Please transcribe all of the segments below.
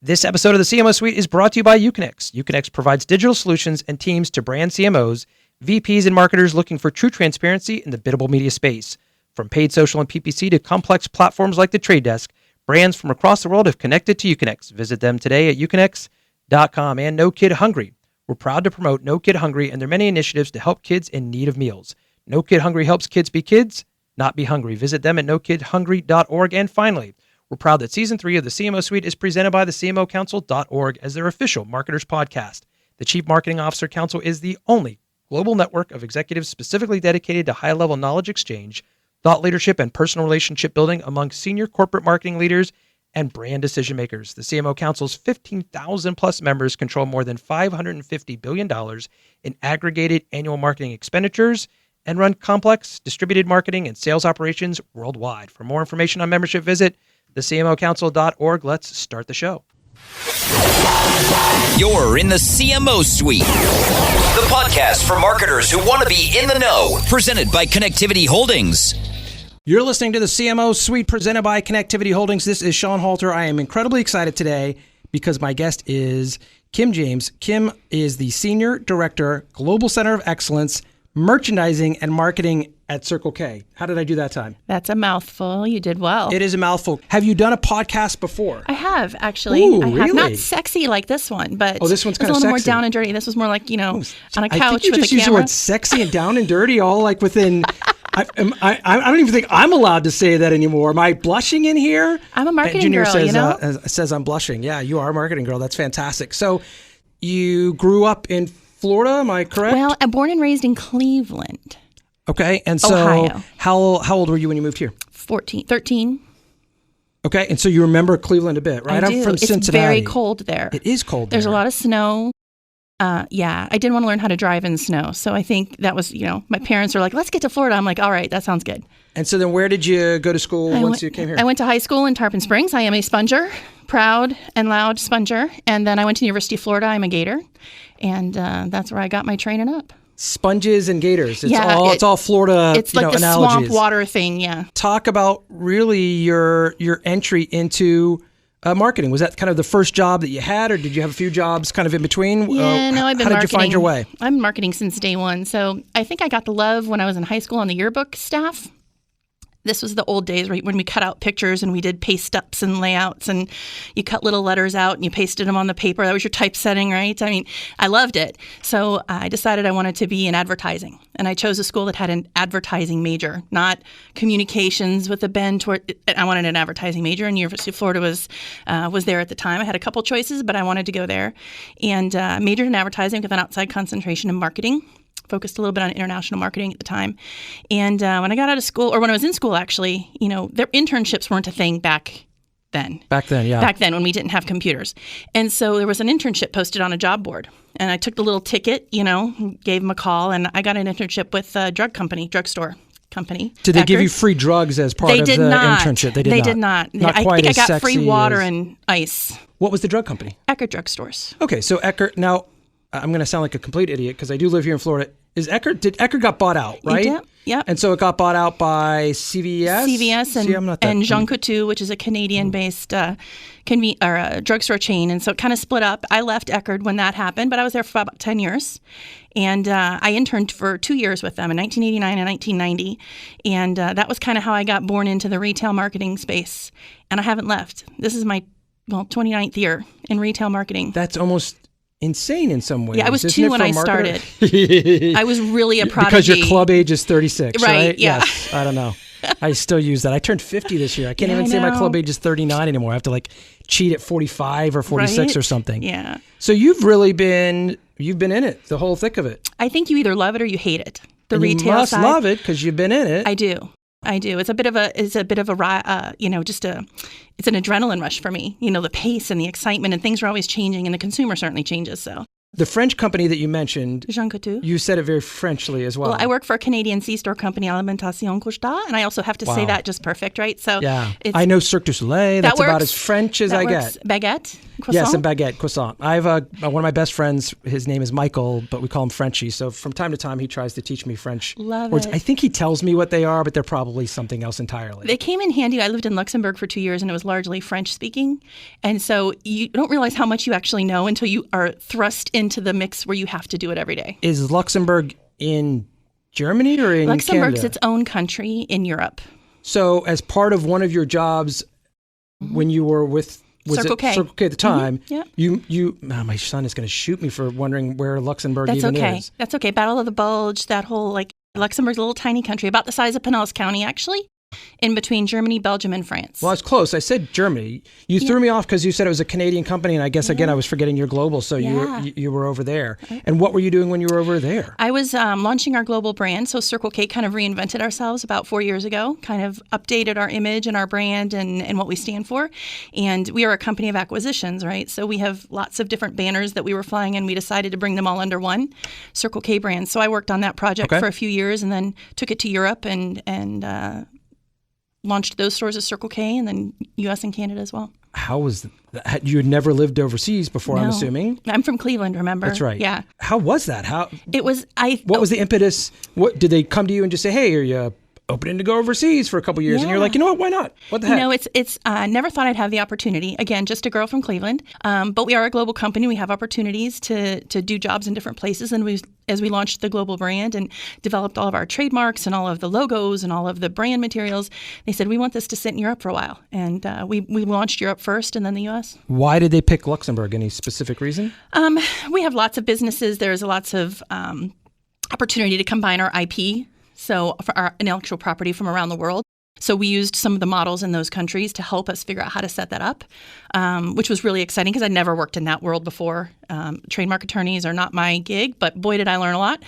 This episode of the CMO Suite is brought to you by Uconnix. Uconnix provides digital solutions and teams to brand CMOs, VPs, and marketers looking for true transparency in the biddable media space. From paid social and PPC to complex platforms like The Trade Desk, brands from across the world have connected to Uconnix. Visit them today at uconnix.com. And No Kid Hungry. We're proud to promote No Kid Hungry and their many initiatives to help kids in need of meals. No Kid Hungry helps kids be kids, not be hungry. Visit them at nokidhungry.org. And finally, we're proud that Season 3 of the CMO Suite is presented by the CMOcouncil.org as their official marketers podcast. The Chief Marketing Officer Council is the only global network of executives specifically dedicated to high-level knowledge exchange, thought leadership, and personal relationship building among senior corporate marketing leaders and brand decision makers. The CMO Council's 15,000 plus members control more than $550 billion in aggregated annual marketing expenditures and run complex distributed marketing and sales operations worldwide. For more information on membership, visit thecmocouncil.org. Let's start the show. You're in the CMO Suite, the podcast for marketers who want to be in the know, presented by Connectivity Holdings. You're listening to the CMO Suite presented by Connectivity Holdings. This is Sean Halter. I am incredibly excited today because my guest is Kim James. Kim is the Senior Director, Global Center of Excellence, Merchandising and Marketing at Circle K. How did I do that time? That's a mouthful. You did well. It is a mouthful. Have you done a podcast before? I have, actually. Ooh, I have. really? Not sexy like this one, but this one's kind of a little more sexy. down and dirty. This was more like, on a couch with a camera. I think you just used the word sexy and down and dirty all like within... I don't even think I'm allowed to say that anymore. Am I blushing in here? I'm a marketing Junior girl, says, says I'm blushing. Yeah, you are a marketing girl. That's fantastic. So you grew up in Florida, am I correct? Well, I'm born and raised in Cleveland. Okay, and so Ohio. How old were you when you moved here? 13. Okay, and so you remember Cleveland a bit, right? I do. I'm from It's Cincinnati. very cold there. It is cold There's there. a lot of snow. I didn't want to learn how to drive in snow. So I think that was, my parents were like, let's get to Florida. I'm like, all right, that sounds good. And so then where did you go to school once you came here? I went to high school in Tarpon Springs. I am a sponger, proud and loud sponger. And then I went to the University of Florida. I'm a Gator. And that's where I got my training up. Sponges and gators. It's Yeah, all it's all Florida. It's like the analogies. swamp water thing, yeah. Talk about really your entry into marketing. Was that kind of the first job that you had, or did you have a few jobs kind of in between? Yeah, no, I've been How marketing. did you find your way? I'm marketing since day one. So I think I got the love when I was in high school on the yearbook staff. This was the old days, right, when we cut out pictures and we did paste ups and layouts, and you cut little letters out and you pasted them on the paper. That was your typesetting, right? I mean, I loved it. So I decided I wanted to be in advertising, and I chose a school that had an advertising major, not communications with a bend toward. I wanted an advertising major, and University of Florida was there at the time. I had a couple choices, but I wanted to go there, and majored in advertising with an outside concentration in marketing. Focused a little bit on international marketing at the time. And when I got out of school, or when I was in school, actually, their internships weren't a thing back then. Back then, yeah. Back then when we didn't have computers. And so there was an internship posted on a job board. And I took the little ticket, gave them a call, and I got an internship with a drugstore company. Did they give Eckerd. you free drugs as part of the internship? They did not. Not I quite think as I got free sexy water as- and ice. What was the drug company? Eckerd drugstores. Okay, so Eckerd. Now, I'm going to sound like a complete idiot because I do live here in Florida. Did Eckerd got bought out, right? Yep. And so it got bought out by CVS? And Jean Coutu, which is a Canadian-based drugstore chain. And so it kind of split up. I left Eckerd when that happened, but I was there for about 10 years. And I interned for 2 years with them in 1989 and 1990. And that was kind of how I got born into the retail marketing space. And I haven't left. This is my 29th year in retail marketing. That's almost insane in some ways. Yeah, I was isn't 2 it, when for a I marketer? started. I was really a prodigy. Because your club age is 36, right? Yeah. Yes, I don't know. I still use that. I turned 50 this year. I can't even say my club age is 39 anymore. I have to cheat at 45 or 46 or something. Yeah. So you've in it, the whole thick of it. I think you either love it or you hate it. The and retail you must side. love it because you've been in it. I do. It's a bit of a it's an adrenaline rush for me. The pace and the excitement, and things are always changing, and the consumer certainly changes. So The French company that you mentioned, Jean Coutu. you said it very Frenchly as well. Well, I work for a Canadian C-store company, Alimentation Couche-Tard, and I also have to say that just perfect, right? So yeah, I know Cirque du Soleil. That's about as French as I get. Baguette, croissant. Yes, and baguette, croissant. I have one of my best friends. His name is Michael, but we call him Frenchie. So from time to time, he tries to teach me French words. It. I think he tells me what they are, but they're probably something else entirely. They came in handy. I lived in Luxembourg for 2 years, and it was largely French speaking, and so you don't realize how much you actually know until you are thrust into the mix where you have to do it every day. Is Luxembourg in Germany or in Luxembourg's Canada? its own country in Europe. So as part of one of your jobs when you were with Circle K. Circle K at the time, Yeah. my son is going to shoot me for wondering where Luxembourg That's even okay. is. That's okay. Battle of the Bulge, that whole Luxembourg's a little tiny country, about the size of Pinellas County, actually, in between Germany, Belgium, and France. Well, I was close. I said Germany. You threw me off because you said it was a Canadian company, and I guess, again, I was forgetting you're global, so you were over there. And what were you doing when you were over there? I was launching our global brand, so Circle K kind of reinvented ourselves about 4 years ago, kind of updated our image and our brand and what we stand for. And we are a company of acquisitions, right? So we have lots of different banners that we were flying, and we decided to bring them all under one Circle K brand. So I worked on that project for a few years and then took it to Europe and launched those stores as Circle K and then U.S. and Canada as well. How was that? You had never lived overseas before, I'm assuming? I'm from Cleveland, remember? That's right. Yeah. How was that? What was the impetus? What did they come to you and just say, hey, are you opening to go overseas for a couple of years? And you're like, you know what? Why not? What the heck? It's never thought I'd have the opportunity. Again, just a girl from Cleveland. But we are a global company. We have opportunities to do jobs in different places. And as we launched the global brand and developed all of our trademarks and all of the logos and all of the brand materials, they said, we want this to sit in Europe for a while. And we launched Europe first and then the U.S. Why did they pick Luxembourg? Any specific reason? We have lots of businesses. There's lots of opportunity to combine our IP. So for our intellectual property from around the world. So we used some of the models in those countries to help us figure out how to set that up, which was really exciting because I'd never worked in that world before. Trademark attorneys are not my gig, but boy, did I learn a lot.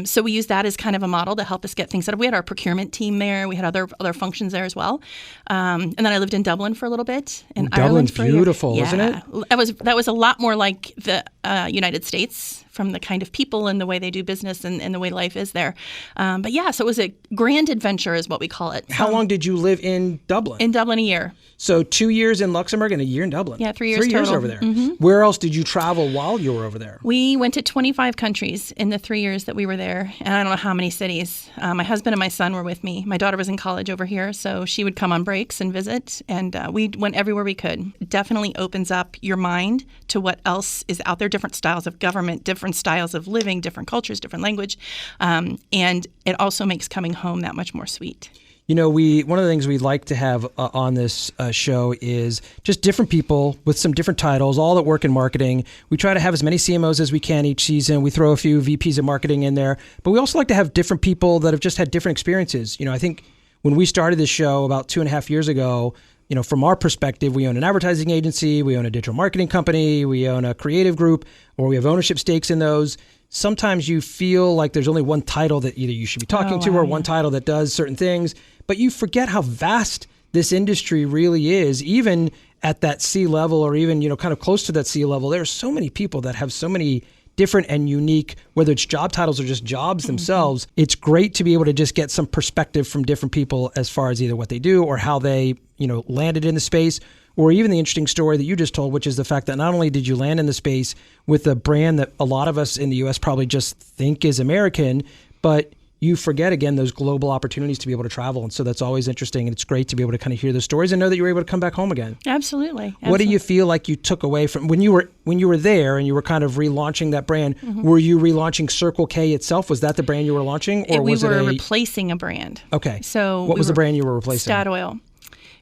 So we used that as kind of a model to help us get things set up. We had our procurement team there. We had other functions there as well. And then I lived in Dublin for a little bit. In Ireland for beautiful, isn't it? That was a lot more like the United States from the kind of people and the way they do business and the way life is there. But yeah, so it was a grand adventure is what we call it. How long did you live in Dublin? In Dublin, a year. So 2 years in Luxembourg and a year in Dublin. Yeah, 3 years 3 years total. over there. Where else did you travel while you were over there? We went to 25 countries in the 3 years that we were there, and I don't know how many cities. My husband and my son were with me. My daughter was in college over here, so she would come on breaks and visit, and we went everywhere we could. It definitely opens up your mind to what else is out there, different styles of government, different styles of living, different cultures, different language, and it also makes coming home that much more sweet. You know, one of the things we like to have on this show is just different people with some different titles, all that work in marketing. We try to have as many CMOs as we can each season. We throw a few VPs of marketing in there, but we also like to have different people that have just had different experiences. You know, I think when we started this show about 2.5 years ago, you know, from our perspective, we own an advertising agency, we own a digital marketing company, we own a creative group, or we have ownership stakes in those. Sometimes you feel like there's only one title that either you should be talking to or one title that does certain things, but you forget how vast this industry really is, even at that C level or even, you know, kind of close to that C level. There are so many people that have so many different and unique, whether it's job titles or just jobs themselves. It's great to be able to just get some perspective from different people as far as either what they do or how they, you know, landed in the space, or even the interesting story that you just told, which is the fact that not only did you land in the space with a brand that a lot of us in the U.S. probably just think is American, but you forget, again, those global opportunities to be able to travel. And so that's always interesting. And it's great to be able to kind of hear those stories and know that you were able to come back home again. Absolutely. What do you feel like you took away from when you were there and you were kind of relaunching that brand? Were you relaunching Circle K itself? Was that the brand you were launching? Or we was were it replacing a brand. Okay. So what was the brand you were replacing? Statoil,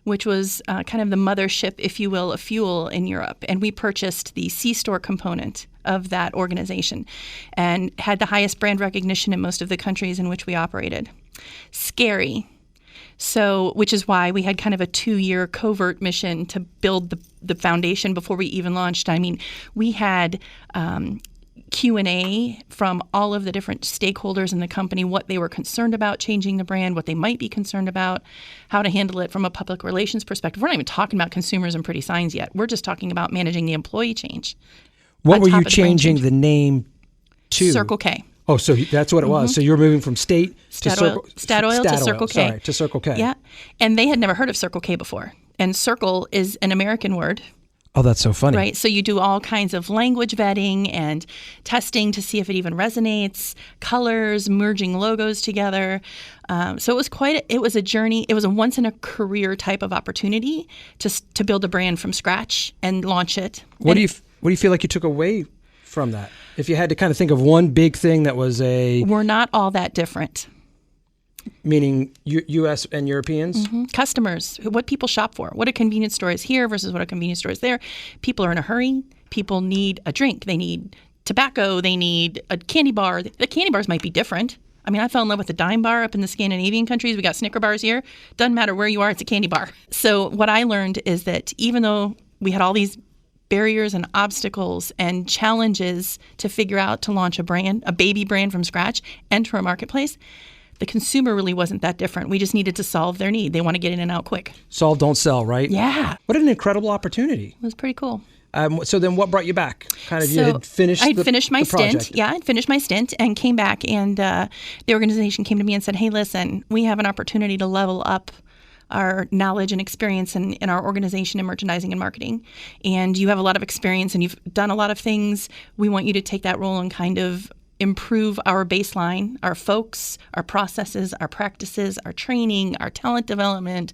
which was kind of the mothership, if you will, of fuel in Europe. And we purchased the C-store component of that organization and had the highest brand recognition in most of the countries in which we operated. Scary. So, which is why we had kind of a 2-year covert mission to build the foundation before we even launched. I mean, we had Q&A from all of the different stakeholders in the company, what they were concerned about changing the brand, what they might be concerned about, how to handle it from a public relations perspective. We're not even talking about consumers and pretty signs yet. We're just talking about managing the employee change. What were top you of the brand changing change. the name to? Circle K. Oh, so that's what it was. So you were moving from State to Circle Statoil to Circle K. Sorry, to Circle K. Yeah. And they had never heard of Circle K before. And circle is an American word. Oh, that's so funny. Right. So you do all kinds of language vetting and testing to see if it even resonates, colors, merging logos together. So it was it was a journey. It was a once in a career type of opportunity to build a brand from scratch and launch it. What do you feel like you took away from that? If you had to kind of think of one big thing that was We're not all that different. Meaning U.S. and Europeans? Mm-hmm. Customers, what people shop for, what a convenience store is here versus what a convenience store is there. People are in a hurry. People need a drink. They need tobacco. They need a candy bar. The candy bars might be different. I mean, I fell in love with the Dime Bar up in the Scandinavian countries. We got Snicker bars here. Doesn't matter where you are, it's a candy bar. So what I learned is that even though we had all these barriers and obstacles and challenges to figure out to launch a brand, a baby brand from scratch, enter a marketplace, the consumer really wasn't that different. We just needed to solve their need. They want to get in and out quick. Solve, don't sell, right? Yeah. What an incredible opportunity. It was pretty cool. So then what brought you back? You had finished I'd finished my the project. stint. Yeah, I'd finished my stint and came back. And the organization came to me and said, hey, listen, we have an opportunity to level up our knowledge and experience in our organization in merchandising and marketing. And you have a lot of experience and you've done a lot of things. We want you to take that role and kind of improve our baseline, our folks, our processes, our practices, our training, our talent development,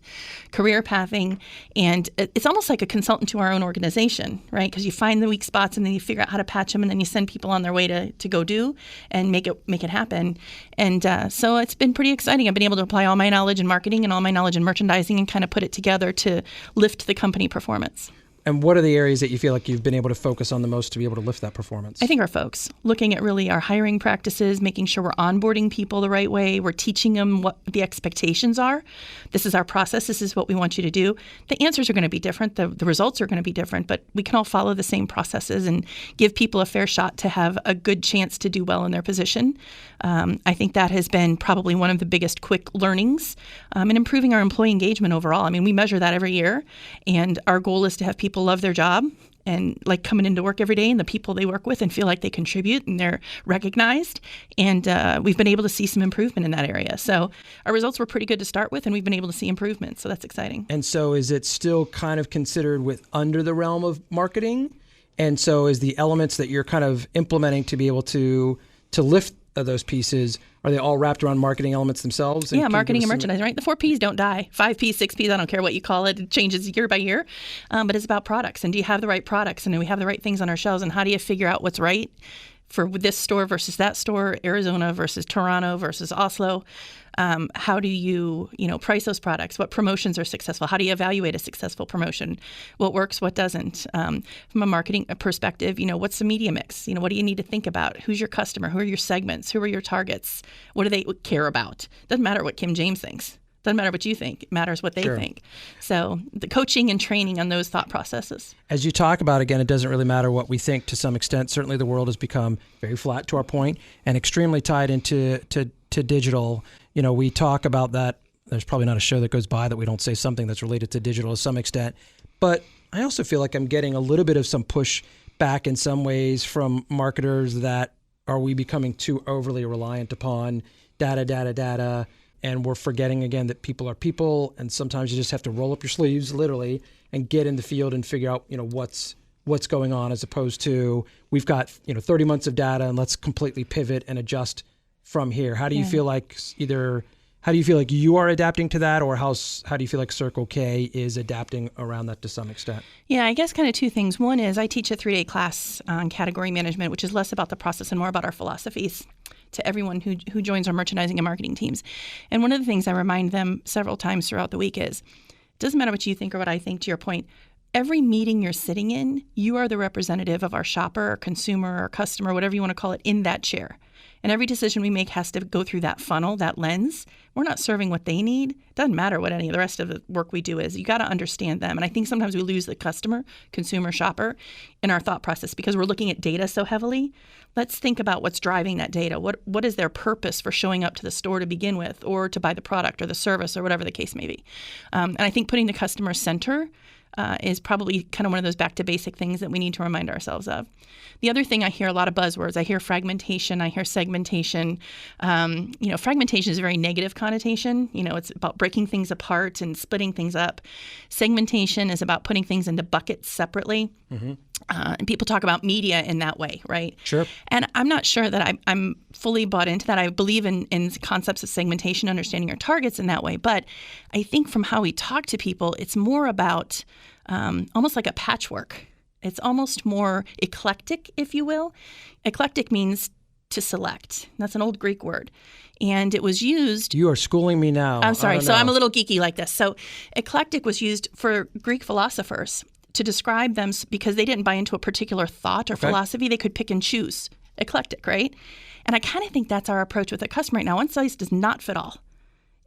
career pathing. And it's almost like a consultant to our own organization, right? Because you find the weak spots and then you figure out how to patch them and then you send people on their way to go do and make it happen. And so it's been pretty exciting. I've been able to apply all my knowledge in marketing and all my knowledge in merchandising and kind of put it together to lift the company performance. And what are the areas that you feel like you've been able to focus on the most to be able to lift that performance? I think our folks, looking at really our hiring practices, making sure we're onboarding people the right way, we're teaching them what the expectations are. This is our process. This is what we want you to do. The answers are going to be different. The results are going to be different, but we can all follow the same processes and give people a fair shot to have a good chance to do well in their position. I think that has been probably one of the biggest quick learnings in improving our employee engagement overall. I mean, we measure that every year, and our goal is to have people love their job and like coming into work every day and the people they work with and feel like they contribute and they're recognized. And we've been able to see some improvement in that area. So our results were pretty good to start with, and we've been able to see improvement. So that's exciting. And so is it still kind of considered under the realm of marketing? And so is the elements that you're kind of implementing to be able to lift those pieces, are they all wrapped around marketing elements themselves? Yeah, marketing and merchandising, right? The 4 Ps don't die. 5 Ps, 6 Ps, I don't care what you call it. It changes year by year. But it's about products. And do you have the right products? And do we have the right things on our shelves? And how do you figure out what's right for this store versus that store, Arizona versus Toronto versus Oslo? How do you price those products? What promotions are successful? How do you evaluate a successful promotion? What works, what doesn't? From a marketing perspective, what's the media mix? What do you need to think about? Who's your customer? Who are your segments? Who are your targets? What do they care about? Doesn't matter what Kim James thinks. Doesn't matter what you think. It matters what they think. So the coaching and training on those thought processes. As you talk about, again, it doesn't really matter what we think to some extent. Certainly the world has become very flat to our point and extremely tied into digital. We talk about that. There's probably not a show that goes by that we don't say something that's related to digital to some extent. But I also feel like I'm getting a little bit of some push back in some ways from marketers that are we becoming too overly reliant upon data, and we're forgetting again that people are people, and sometimes you just have to roll up your sleeves literally and get in the field and figure out what's going on, as opposed to we've got 30 months of data and let's completely pivot and adjust from here. How do you feel like you are adapting to that, or how do you feel like Circle K is adapting around that to some extent? Yeah, I guess kind of two things. One is I teach a 3-day class on category management, which is less about the process and more about our philosophies to everyone who joins our merchandising and marketing teams. And one of the things I remind them several times throughout the week is, it doesn't matter what you think or what I think, to your point. Every meeting you're sitting in, you are the representative of our shopper or consumer or customer, whatever you want to call it, in that chair. And every decision we make has to go through that funnel, that lens. We're not serving what they need. Doesn't matter what any of the rest of the work we do is. You got to understand them. And I think sometimes we lose the customer, consumer, shopper in our thought process because we're looking at data so heavily. Let's think about what's driving that data. What is their purpose for showing up to the store to begin with, or to buy the product or the service or whatever the case may be. And I think putting the customer center is probably kind of one of those back to basic things that we need to remind ourselves of. The other thing, I hear a lot of buzzwords. I hear fragmentation. I hear segmentation. Fragmentation is a very negative connotation. It's about breaking things apart and splitting things up. Segmentation is about putting things into buckets separately. Mm-hmm. And people talk about media in that way, right? Sure. And I'm not sure that I'm fully bought into that. I believe in concepts of segmentation, understanding your targets in that way. But I think from how we talk to people, it's more about almost like a patchwork. It's almost more eclectic, if you will. Eclectic means to select. That's an old Greek word. And it was used... You are schooling me now. I'm sorry. So I'm a little geeky like this. So eclectic was used for Greek philosophers to describe them because they didn't buy into a particular thought or philosophy. They could pick and choose. Eclectic, right? And I kind of think that's our approach with a customer right now. One size does not fit all.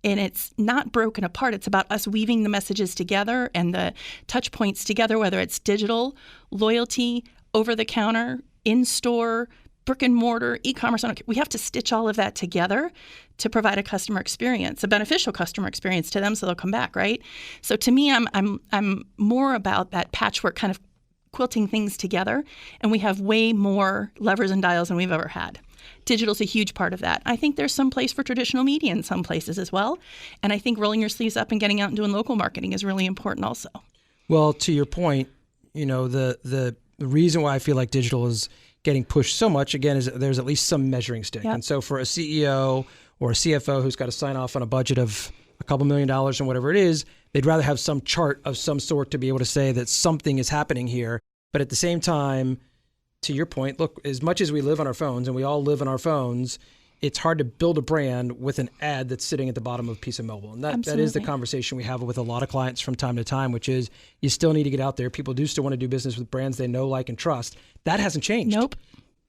And it's not broken apart. It's about us weaving the messages together and the touch points together, whether it's digital, loyalty, over-the-counter, in-store, brick and mortar, e-commerce. We have to stitch all of that together to provide a customer experience, a beneficial customer experience to them so they'll come back, right? So to me, I'm more about that patchwork kind of quilting things together, and we have way more levers and dials than we've ever had. Digital's a huge part of that. I think there's some place for traditional media in some places as well. And I think rolling your sleeves up and getting out and doing local marketing is really important also. Well, to your point, the reason why I feel like digital is getting pushed so much, again, is there's at least some measuring stick. Yep. And so for a CEO or a CFO who's got to sign off on a budget of a couple $1 million and whatever it is, they'd rather have some chart of some sort to be able to say that something is happening here. But at the same time, to your point, look, as much as we live on our phones, and we all live on our phones, it's hard to build a brand with an ad that's sitting at the bottom of a piece of mobile. And that is the conversation we have with a lot of clients from time to time, which is you still need to get out there. People do still want to do business with brands they know, like, and trust. That hasn't changed. Nope.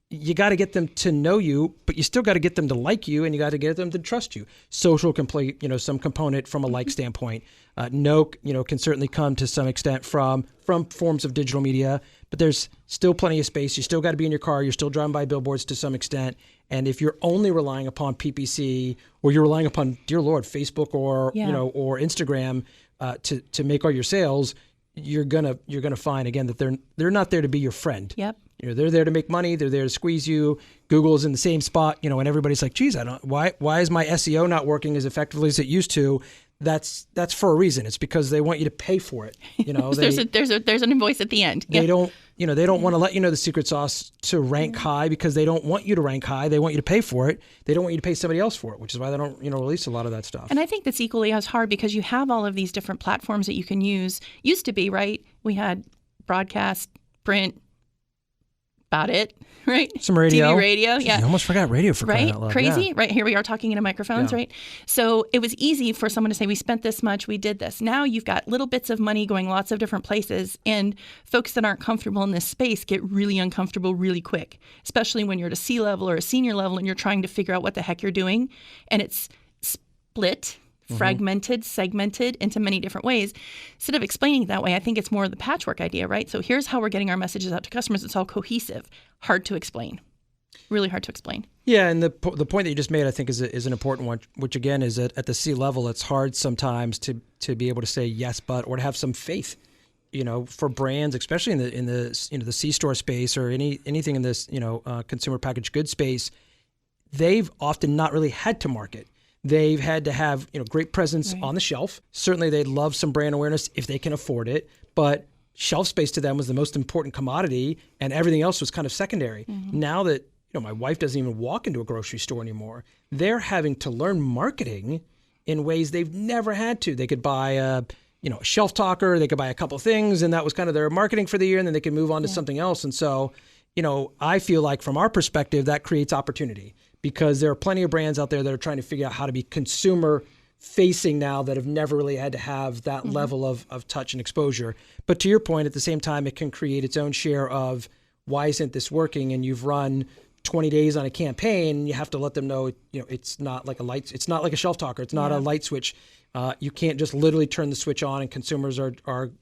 You got to get them to know you, but you still got to get them to like you, and you got to get them to trust you. Social can play, some component from a like standpoint. Can certainly come to some extent from forms of digital media, but there's still plenty of space. You still got to be in your car. You're still driving by billboards to some extent. And if you're only relying upon PPC, or you're relying upon, dear Lord, Facebook or Instagram to make all your sales, you're gonna find again that they're not there to be your friend. Yep. They're there to make money. They're there to squeeze you. Google's in the same spot. And everybody's like, geez, why is my SEO not working as effectively as it used to? That's for a reason. It's because they want you to pay for it. There's an invoice at the end. They don't want to let you know the secret sauce to rank high because they don't want you to rank high. They want you to pay for it. They don't want you to pay somebody else for it, which is why they don't release a lot of that stuff. And I think that's equally as hard because you have all of these different platforms that you can use. Used to be, right? We had broadcast, print, about it, right? Some radio. TV, radio, yeah. I almost forgot radio for crying out loud. Crazy, yeah. Right? Here we are talking into microphones, right? So it was easy for someone to say, we spent this much, we did this. Now you've got little bits of money going lots of different places, and folks that aren't comfortable in this space get really uncomfortable really quick, especially when you're at a C-level or a senior level and you're trying to figure out what the heck you're doing, and it's split, fragmented, segmented into many different ways. Instead of explaining it that way, I think it's more of the patchwork idea, right? So here's how we're getting our messages out to customers. It's all cohesive, hard to explain, really hard to explain. Yeah, and the point that you just made, I think, is an important one, which again is that at the C level, it's hard sometimes to be able to say yes, but, or to have some faith, for brands, especially in the C-store space or anything in this consumer packaged goods space. They've often not really had to market. They've had to have great presence on the shelf. Certainly, they'd love some brand awareness if they can afford it, but shelf space to them was the most important commodity, and everything else was kind of secondary. Mm-hmm. Now that my wife doesn't even walk into a grocery store anymore, they're having to learn marketing in ways they've never had to. They could buy a shelf talker, they could buy a couple things, and that was kind of their marketing for the year, and then they could move on to something else. And so, I feel like from our perspective, that creates opportunity. Because there are plenty of brands out there that are trying to figure out how to be consumer facing now that have never really had to have that level of touch and exposure. But to your point, at the same time, it can create its own share of why isn't this working? And you've run 20 days on a campaign, you have to let them know, it's not like it's not like a shelf talker. It's not a light switch. You can't just literally turn the switch on and consumers are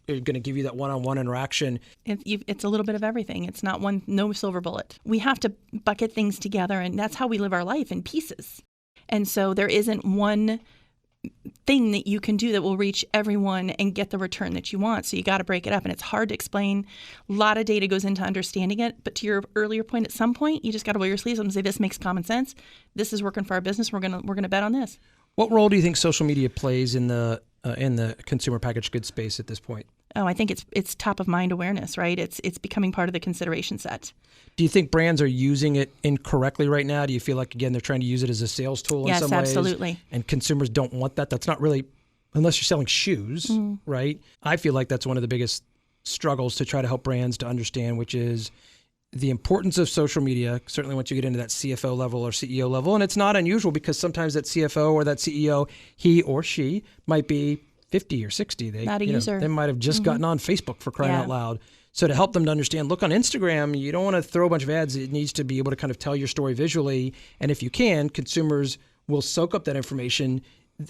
going to give you that one-on-one interaction. It's a little bit of everything. It's not no silver bullet. We have to bucket things together, and that's how we live our life in pieces. And so there isn't one thing that you can do that will reach everyone and get the return that you want. So you got to break it up, and it's hard to explain. A lot of data goes into understanding it. But to your earlier point, at some point, you just got to roll your sleeves up and say, this makes common sense. This is working for our business. We're gonna bet on this. What role do you think social media plays in the consumer packaged goods space at this point? Oh, I think it's top of mind awareness, right? It's becoming part of the consideration set. Do you think brands are using it incorrectly right now? Do you feel like, again, they're trying to use it as a sales tool in some ways? Yes, absolutely. And consumers don't want that? That's not really, unless you're selling shoes, right? I feel like that's one of the biggest struggles to try to help brands to understand, which is the importance of social media, certainly once you get into that CFO level or CEO level. And it's not unusual because sometimes that CFO or that CEO, he or she might be 50 or 60. Not a user. They might have just gotten on Facebook, for crying out loud. So to help them to understand, look, on Instagram, you don't want to throw a bunch of ads. It needs to be able to kind of tell your story visually. And if you can, consumers will soak up that information.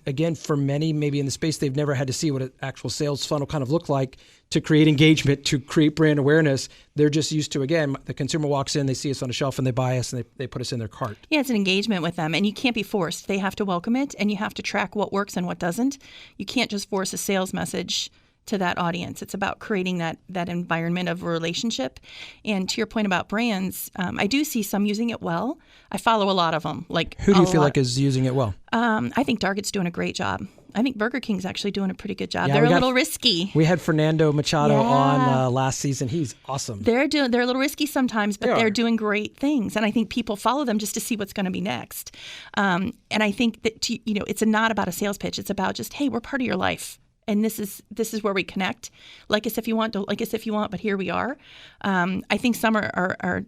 Again, for many, maybe in the space, they've never had to see what an actual sales funnel kind of look like to create engagement, to create brand awareness. They're just used to, again, the consumer walks in, they see us on a shelf, and they buy us, and they put us in their cart. Yeah, it's an engagement with them, and you can't be forced. They have to welcome it, and you have to track what works and what doesn't. You can't just force a sales message to that audience. It's about creating that environment of a relationship. And to your point about brands, I do see some using it well. I follow a lot of them. Like, who do you feel like is using it well? I think Target's doing a great job. I think Burger King's actually doing a pretty good job. They're a little risky. We had Fernando Machado on last season. He's awesome. They're a little risky sometimes, but they're doing great things. And I think people follow them just to see what's going to be next. And I think that it's not about a sales pitch. It's about just, hey, we're part of your life. And this is where we connect. Like us if you want, don't like us if you want, but here we are. I think some are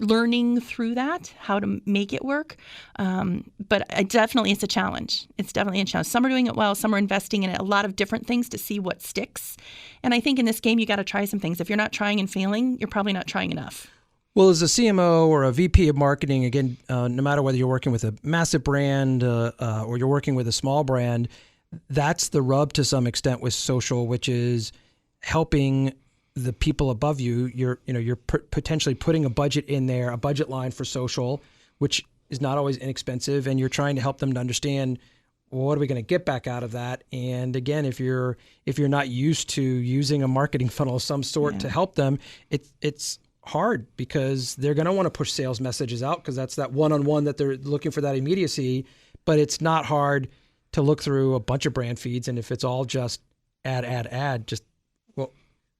learning through that, how to make it work. But definitely it's a challenge. It's definitely a challenge. Some are doing it well. Some are investing in a lot of different things to see what sticks. And I think in this game, you got to try some things. If you're not trying and failing, you're probably not trying enough. Well, as a CMO or a VP of marketing, again, no matter whether you're working with a massive brand or you're working with a small brand, that's the rub to some extent with social, which is helping the people above you. You're potentially putting a budget in there, a budget line for social, which is not always inexpensive, and you're trying to help them to understand, well, what are we going to get back out of that? And again, if you're not used to using a marketing funnel of some sort to help them, it's hard because they're going to want to push sales messages out because that's that one-on-one that they're looking for, that immediacy. But it's not hard to look through a bunch of brand feeds, and if it's all just ad, just, well,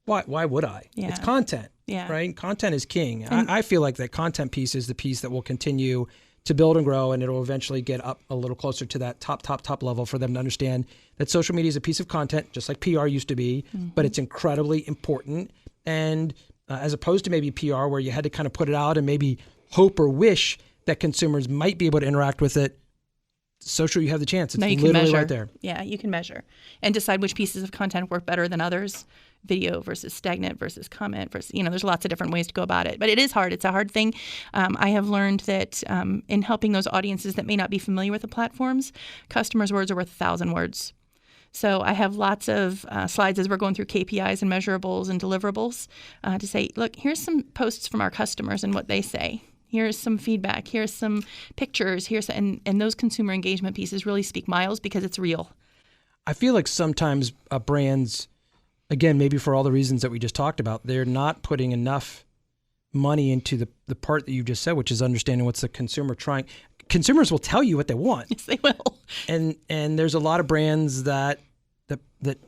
why would I? Yeah. It's content, right? Content is king. I feel like that content piece is the piece that will continue to build and grow, and it'll eventually get up a little closer to that top level for them to understand that social media is a piece of content, just like PR used to be, but it's incredibly important. And as opposed to maybe PR where you had to kind of put it out and maybe hope or wish that consumers might be able to interact with it, social, you have the chance. It's literally right there. Yeah, you can measure and decide which pieces of content work better than others. Video versus stagnant versus comment versus, there's lots of different ways to go about it. But it is hard. It's a hard thing. I have learned that in helping those audiences that may not be familiar with the platforms, customers' words are worth 1,000 words. So I have lots of slides as we're going through KPIs and measurables and deliverables to say, look, here's some posts from our customers and what they say. Here's some feedback. Here's some pictures. And those consumer engagement pieces really speak miles because it's real. I feel like sometimes brands, again, maybe for all the reasons that we just talked about, they're not putting enough money into the part that you just said, which is understanding what's the consumer trying. Consumers will tell you what they want. Yes, they will. And there's a lot of brands that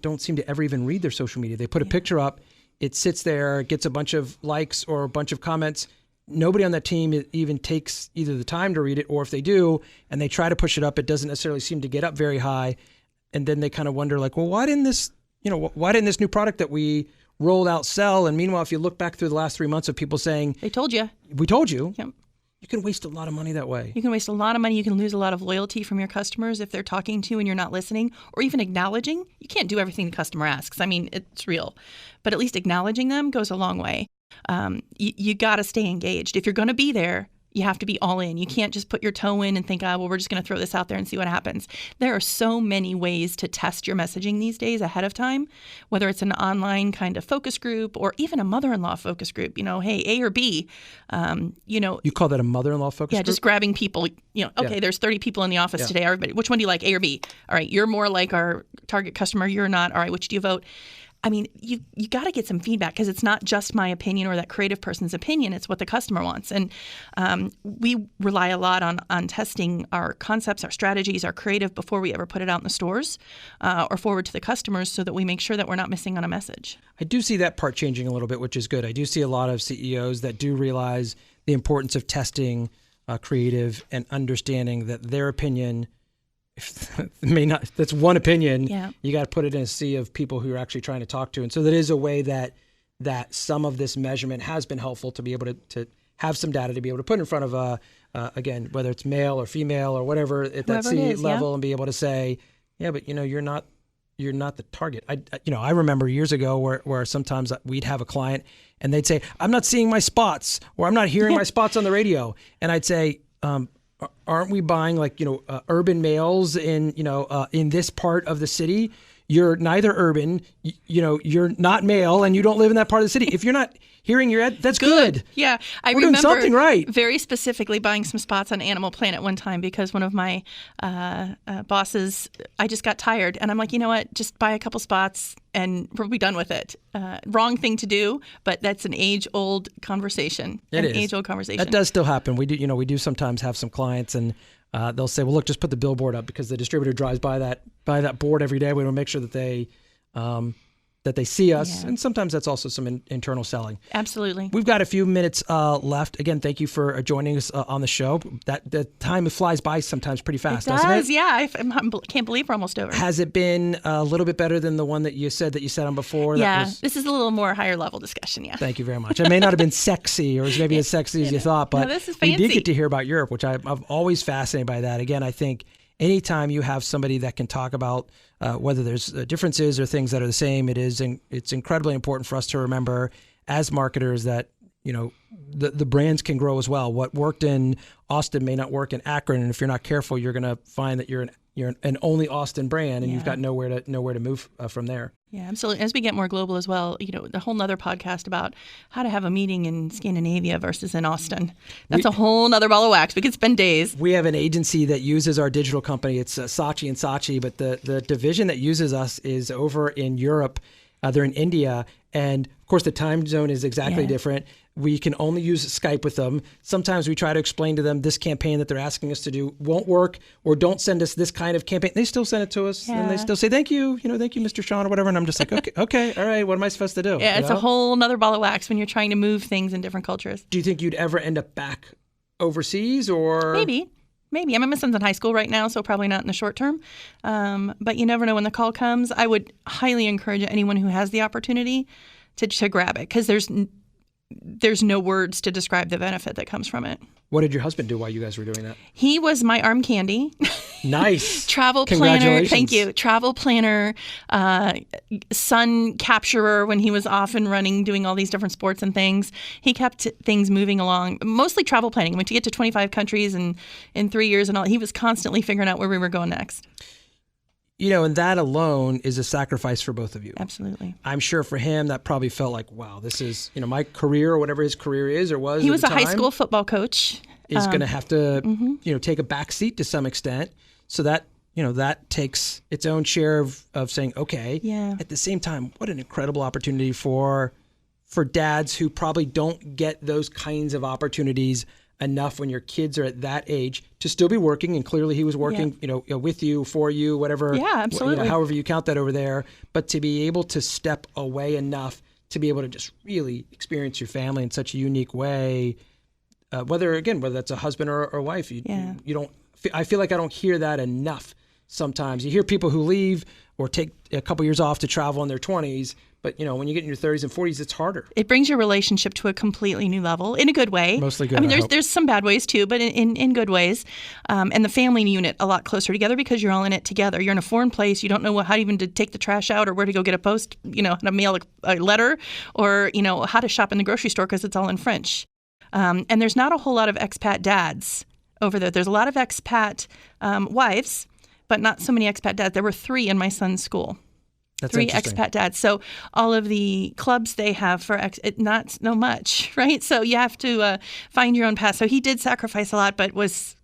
don't seem to ever even read their social media. They put a picture up, it sits there, gets a bunch of likes or a bunch of comments. Nobody on that team even takes either the time to read it, or if they do and they try to push it up, it doesn't necessarily seem to get up very high. And then they kind of wonder, like, well, why didn't this new product that we rolled out sell? And meanwhile, if you look back through the last 3 months of people saying, they told you, we told you, yep. You can waste a lot of money that way. You can waste a lot of money. You can lose a lot of loyalty from your customers if they're talking to you and you're not listening or even acknowledging. You can't do everything the customer asks. I mean, it's real. But at least acknowledging them goes a long way. You got to stay engaged. If you're going to be there, You have to be all in. You can't just put your toe in and think, well, we're just going to throw this out there and see what happens. There are so many ways to test your messaging these days ahead of time, whether it's an online kind of focus group or even a mother-in-law focus group. Hey, A or B. You call that a mother-in-law focus group? Yeah, just grabbing people. Okay, there's 30 people in the office today. Everybody, which one do you like, A or B? All right, you're more like our target customer. You're not. All right, which do you vote? I mean, you got to get some feedback because it's not just my opinion or that creative person's opinion. It's what the customer wants. And we rely a lot on testing our concepts, our strategies, our creative before we ever put it out in the stores or forward to the customers so that we make sure that we're not missing on a message. I do see that part changing a little bit, which is good. I do see a lot of CEOs that do realize the importance of testing creative and understanding that their opinion may not. That's one opinion. Yeah. You got to put it in a sea of people who you're actually trying to talk to, and so that is a way that some of this measurement has been helpful to be able to have some data to be able to put in front of again, whether it's male or female or whatever at that C level, and be able to say, yeah, but you're not the target. I remember years ago where sometimes we'd have a client and they'd say, I'm not seeing my spots, or I'm not hearing my spots on the radio, and I'd say, aren't we buying urban males in this part of the city? You're neither urban, you're not male, and you don't live in that part of the city. If you're not hearing your ad, that's good. Yeah, I We're remember doing something right. Very specifically buying some spots on Animal Planet one time because one of my bosses, I just got tired, and I'm like, you know what? Just buy a couple spots and we'll be done with it. Wrong thing to do, but that's an age-old conversation. It is. Age-old conversation. That does still happen. We do sometimes have some clients, and they'll say, well, look, just put the billboard up because the distributor drives by that board every day. We want to make sure that they see us. Yeah. And sometimes that's also some internal selling. Absolutely. We've got a few minutes left. Again, thank you for joining us on the show. The time flies by sometimes pretty fast, doesn't it? Yeah. I can't believe we're almost over. Has it been a little bit better than the one that you said on before? Yeah, this is a little more higher level discussion, yeah. Thank you very much. It may not have been sexy or maybe as sexy as you thought, but this is fancy. We did get to hear about Europe, which I'm always fascinated by that. Again, I think anytime you have somebody that can talk about whether there's differences or things that are the same, it's incredibly important for us to remember as marketers that the brands can grow as well. What worked in Austin may not work in Akron, and if you're not careful, you're going to find that you're an only Austin brand, and you've got nowhere to move from there. Yeah, absolutely. As we get more global as well, the whole nother podcast about how to have a meeting in Scandinavia versus in Austin. That's a whole nother ball of wax. We could spend days. We have an agency that uses our digital company. It's Saatchi & Saatchi, but the division that uses us is over in Europe. They're in India, and of course the time zone is exactly different. We can only use Skype with them. Sometimes we try to explain to them this campaign that they're asking us to do won't work, or don't send us this kind of campaign. They still send it to us, and they still say, thank you, thank you, Mr. Sean, or whatever. And I'm just like, okay, all right, what am I supposed to do? Yeah, it's a whole nother ball of wax when you're trying to move things in different cultures. Do you think you'd ever end up back overseas, or? Maybe. I mean, my son's in high school right now, so probably not in the short term. But you never know when the call comes. I would highly encourage anyone who has the opportunity to grab it, because there's no words to describe the benefit that comes from it. What did your husband do while you guys were doing that? He was my arm candy. Nice. Travel planner. Thank you. Travel planner, sun capturer when he was off and running, doing all these different sports and things. He kept things moving along, mostly travel planning. When to get to 25 countries in 3 years and all, he was constantly figuring out where we were going next. And that alone is a sacrifice for both of you. Absolutely. I'm sure for him that probably felt like, wow, this is, my career, or whatever his career is or was. He was a high school football coach. Is going to have to, take a back seat to some extent. So that, that takes its own share of saying, okay. Yeah. At the same time, what an incredible opportunity for dads who probably don't get those kinds of opportunities enough when your kids are at that age to still be working. And clearly he was working, with you, for you, whatever. Yeah, absolutely. However you count that over there. But to be able to step away enough to be able to just really experience your family in such a unique way, whether that's a husband or wife, you don't. I feel like I don't hear that enough. Sometimes you hear people who leave or take a couple years off to travel in their 20s, but when you get in your 30s and 40s, it's harder. It brings your relationship to a completely new level in a good way. Mostly good. I mean, there's some bad ways too, but in good ways. And the family unit a lot closer together because you're all in it together. You're in a foreign place. You don't know how even to take the trash out or where to go get a post, how to mail a letter, or how to shop in the grocery store because it's all in French. And there's not a whole lot of expat dads over there. There's a lot of expat wives, but not so many expat dads. There were 3 in my son's school. That's 3 interesting. expat dads. So all of the clubs they have for not no much, right? So you have to find your own path. So he did sacrifice a lot, but was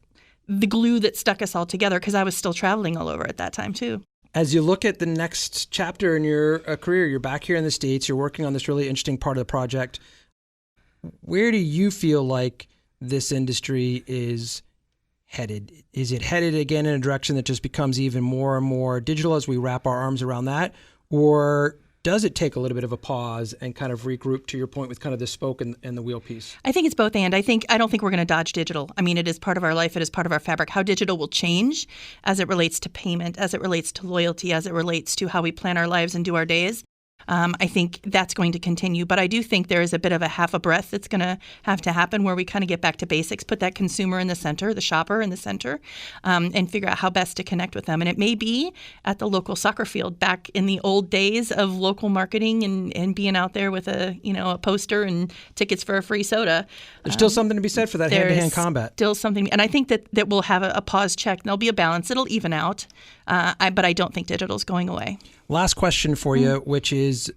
the glue that stuck us all together because I was still traveling all over at that time too. As you look at the next chapter in your career, you're back here in the States, you're working on this really interesting part of the project. Where do you feel like this industry is headed? Is it headed again in a direction that just becomes even more and more digital as we wrap our arms around that? Or does it take a little bit of a pause and kind of regroup, to your point, with kind of the spoke and the wheel piece? I think it's both and. I don't think we're going to dodge digital. I mean, it is part of our life. It is part of our fabric. How digital will change as it relates to payment, as it relates to loyalty, as it relates to how we plan our lives and do our days. I think that's going to continue. But I do think there is a bit of a half a breath that's going to have to happen where we kind of get back to basics, put that consumer in the center, the shopper in the center, and figure out how best to connect with them. And it may be at the local soccer field back in the old days of local marketing and being out there with a poster and tickets for a free soda. There's still something to be said for that hand-to-hand combat. Still something. And I think that we'll have a pause check. There'll be a balance. It'll even out. But I don't think digital's going away. Last question for you, which is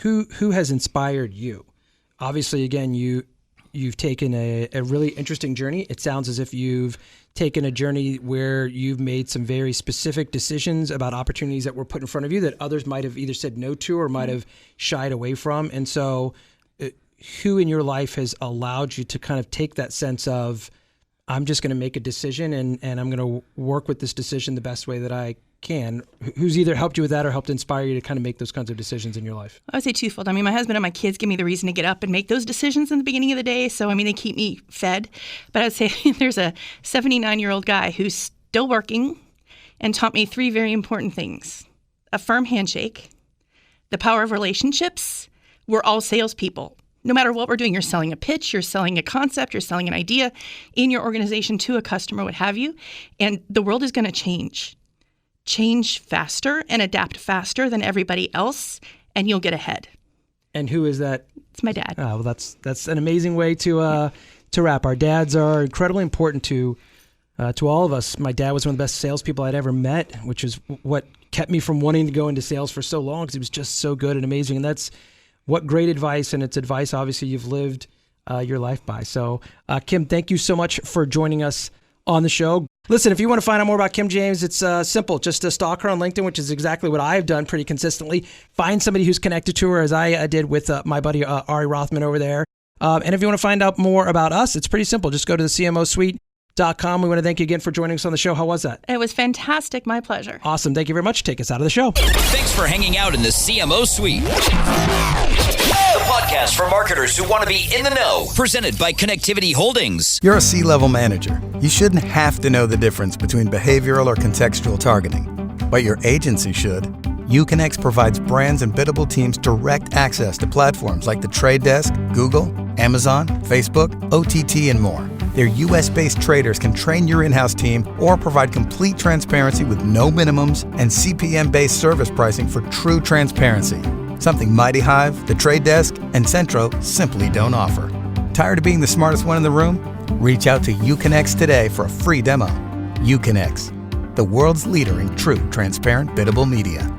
who has inspired you? Obviously, again, you've taken a really interesting journey. It sounds as if you've taken a journey where you've made some very specific decisions about opportunities that were put in front of you that others might have either said no to or might have shied away from. And so who in your life has allowed you to kind of take that sense of, I'm just going to make a decision and I'm going to work with this decision the best way that I can? Who's either helped you with that or helped inspire you to kind of make those kinds of decisions in your life? I would say twofold. I mean, my husband and my kids give me the reason to get up and make those decisions in the beginning of the day. So, I mean, they keep me fed. But I would say there's a 79-year-old guy who's still working and taught me 3 very important things. A firm handshake, the power of relationships. We're all salespeople. No matter what we're doing, you're selling a pitch, you're selling a concept, you're selling an idea in your organization to a customer, what have you. And the world is going to change faster and adapt faster than everybody else, and you'll get ahead. And who is that? It's my dad. Oh, well, that's an amazing way to wrap. Our dads are incredibly important to all of us. My dad was one of the best salespeople I'd ever met, which is what kept me from wanting to go into sales for so long, because he was just so good and amazing. And that's what great advice, and it's advice obviously you've lived your life by. So Kim, thank you so much for joining us on the show. Listen, if you want to find out more about Kim James, it's simple. Just stalk her on LinkedIn, which is exactly what I've done pretty consistently. Find somebody who's connected to her, as I did with my buddy Ari Rothman over there. And if you want to find out more about us, it's pretty simple. Just go to the CMOsuite.com. We want to thank you again for joining us on the show. How was that? It was fantastic. My pleasure. Awesome. Thank you very much. Take us out of the show. Thanks for hanging out in the CMO Suite, the podcast for marketers who want to be in the know. Presented by Connectivity Holdings. You're a C-level manager. You shouldn't have to know the difference between behavioral or contextual targeting, but your agency should. Uconnect provides brands and biddable teams direct access to platforms like The Trade Desk, Google, Amazon, Facebook, OTT, and more. Their US-based traders can train your in-house team or provide complete transparency with no minimums and CPM-based service pricing for true transparency. Something Mighty Hive, The Trade Desk, and Centro simply don't offer. Tired of being the smartest one in the room? Reach out to Uconnect today for a free demo. Uconnect, the world's leader in true transparent biddable media.